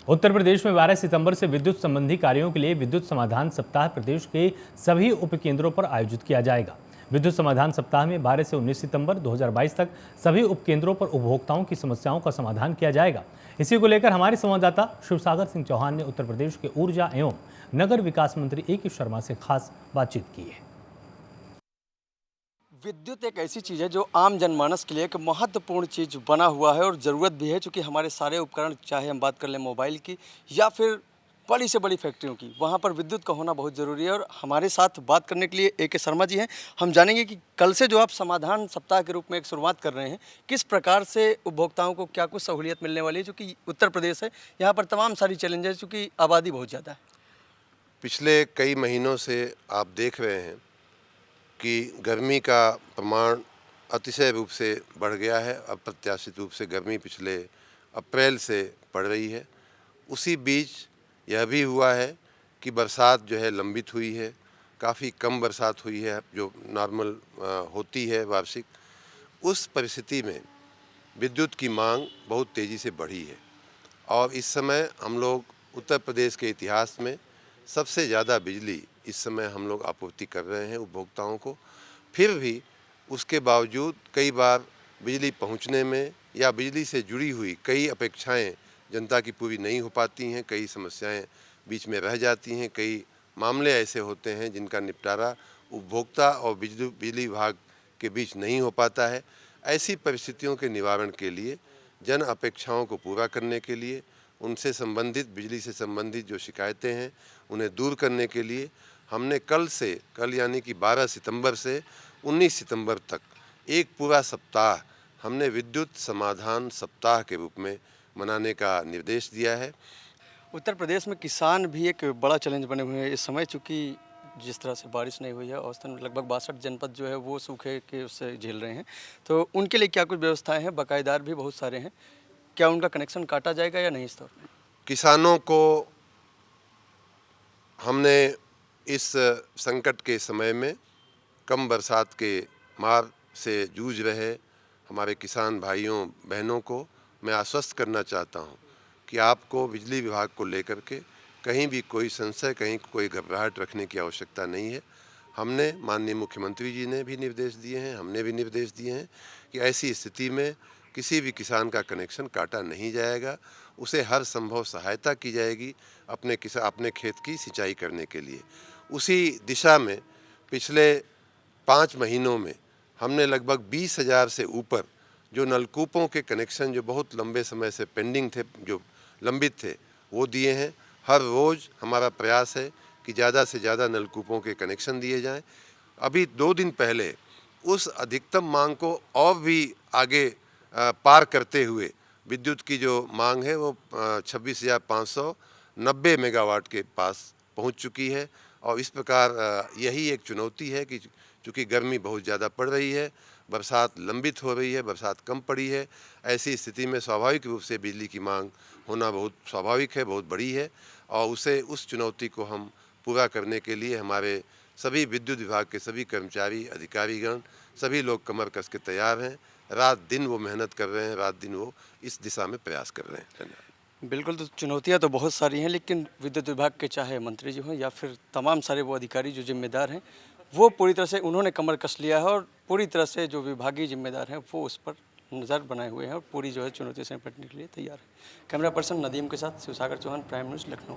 उत्तर प्रदेश में 12 सितंबर से विद्युत संबंधी कार्यों के लिए विद्युत समाधान सप्ताह प्रदेश के सभी उपकेंद्रों पर आयोजित किया जाएगा। विद्युत समाधान सप्ताह में 12 से 19 सितंबर 2022 तक सभी उपकेंद्रों पर उपभोक्ताओं की समस्याओं का समाधान किया जाएगा। इसी को लेकर हमारे संवाददाता शिवसागर सिंह चौहान ने उत्तर प्रदेश के ऊर्जा एवं नगर विकास मंत्री A.K. शर्मा से खास बातचीत की है। विद्युत एक ऐसी चीज़ है जो आम जनमानस के लिए एक महत्वपूर्ण चीज़ बना हुआ है और ज़रूरत भी है, क्योंकि हमारे सारे उपकरण, चाहे हम बात कर लें मोबाइल की या फिर बड़ी से बड़ी फैक्ट्रियों की, वहाँ पर विद्युत का होना बहुत ज़रूरी है। और हमारे साथ बात करने के लिए A.K. शर्मा जी हैं। हम जानेंगे कि कल से जो आप समाधान सप्ताह के रूप में एक शुरुआत कर रहे हैं, किस प्रकार से उपभोक्ताओं को क्या कुछ सहूलियत मिलने वाली है, क्योंकि उत्तर प्रदेश है, यहाँ पर तमाम सारी चैलेंजेस, चूँकि आबादी बहुत ज़्यादा है। पिछले कई महीनों से आप देख रहे हैं कि गर्मी का प्रमाण अतिशय रूप से बढ़ गया है। अप्रत्याशित रूप से गर्मी पिछले अप्रैल से पड़ रही है। उसी बीच यह भी हुआ है कि बरसात जो है लंबित हुई है, काफ़ी कम बरसात हुई है जो नॉर्मल होती है वार्षिक। उस परिस्थिति में विद्युत की मांग बहुत तेज़ी से बढ़ी है और इस समय हम लोग उत्तर प्रदेश के इतिहास में सबसे ज़्यादा बिजली इस समय हम लोग आपूर्ति कर रहे हैं उपभोक्ताओं को। फिर भी उसके बावजूद कई बार बिजली पहुंचने में या बिजली से जुड़ी हुई कई अपेक्षाएं जनता की पूरी नहीं हो पाती हैं, कई समस्याएं बीच में रह जाती हैं, कई मामले ऐसे होते हैं जिनका निपटारा उपभोक्ता और बिजली विभाग के बीच नहीं हो पाता है। ऐसी परिस्थितियों के निवारण के लिए, जन अपेक्षाओं को पूरा करने के लिए, उनसे संबंधित, बिजली से संबंधित जो शिकायतें हैं उन्हें दूर करने के लिए हमने कल यानी कि 12 सितंबर से 19 सितंबर तक एक पूरा सप्ताह हमने विद्युत समाधान सप्ताह के रूप में मनाने का निर्देश दिया है। उत्तर प्रदेश में किसान भी एक बड़ा चैलेंज बने हुए हैं इस समय, चूँकि जिस तरह से बारिश नहीं हुई है, औसतन लगभग 62 जनपद जो है वो सूखे के उससे झेल रहे हैं। तो उनके लिए क्या कुछ व्यवस्थाएं हैं? बकायेदार भी बहुत सारे हैं, क्या उनका कनेक्शन काटा जाएगा या नहीं इस तौर पे? किसानों को हमने इस संकट के समय में, कम बरसात के मार से जूझ रहे हमारे किसान भाइयों बहनों को मैं आश्वस्त करना चाहता हूं कि आपको बिजली विभाग को लेकर के कहीं भी कोई संशय, कहीं कोई घबराहट रखने की आवश्यकता नहीं है। हमने, माननीय मुख्यमंत्री जी ने भी निर्देश दिए हैं, हमने भी निर्देश दिए हैं कि ऐसी स्थिति में किसी भी किसान का कनेक्शन काटा नहीं जाएगा, उसे हर संभव सहायता की जाएगी अपने खेत की सिंचाई करने के लिए। उसी दिशा में पिछले 5 महीनों में हमने लगभग 20,000 से ऊपर जो नलकूपों के कनेक्शन जो बहुत लंबे समय से पेंडिंग थे, जो लंबित थे, वो दिए हैं। हर रोज़ हमारा प्रयास है कि ज़्यादा से ज़्यादा नलकूपों के कनेक्शन दिए जाएं। अभी 2 दिन पहले उस अधिकतम मांग को और भी आगे पार करते हुए विद्युत की जो मांग है वो 26,590 मेगावाट के पास पहुंच चुकी है। और इस प्रकार यही एक चुनौती है कि चूँकि गर्मी बहुत ज़्यादा पड़ रही है, बरसात लंबित हो रही है, बरसात कम पड़ी है, ऐसी स्थिति में स्वाभाविक रूप से बिजली की मांग होना बहुत स्वाभाविक है, बहुत बड़ी है। और उस चुनौती को हम पूरा करने के लिए हमारे सभी विद्युत विभाग के सभी कर्मचारी, अधिकारीगण, सभी लोग कमर कस के तैयार हैं। रात दिन वो मेहनत कर रहे हैं, रात दिन वो इस दिशा में प्रयास कर रहे हैं। धन्यवाद। बिल्कुल, तो चुनौतियाँ तो बहुत सारी हैं, लेकिन विद्युत विभाग के चाहे मंत्री जी हों या फिर तमाम सारे वो अधिकारी जो ज़िम्मेदार हैं, वो पूरी तरह से उन्होंने कमर कस लिया है और पूरी तरह से जो विभागीय ज़िम्मेदार हैं वो उस पर नज़र बनाए हुए हैं और पूरी जो है चुनौती से निपटने के लिए तैयार है। कैमरा पर्सन नदीम के साथ शिवसागर चौहान, प्राइम न्यूज़, लखनऊ।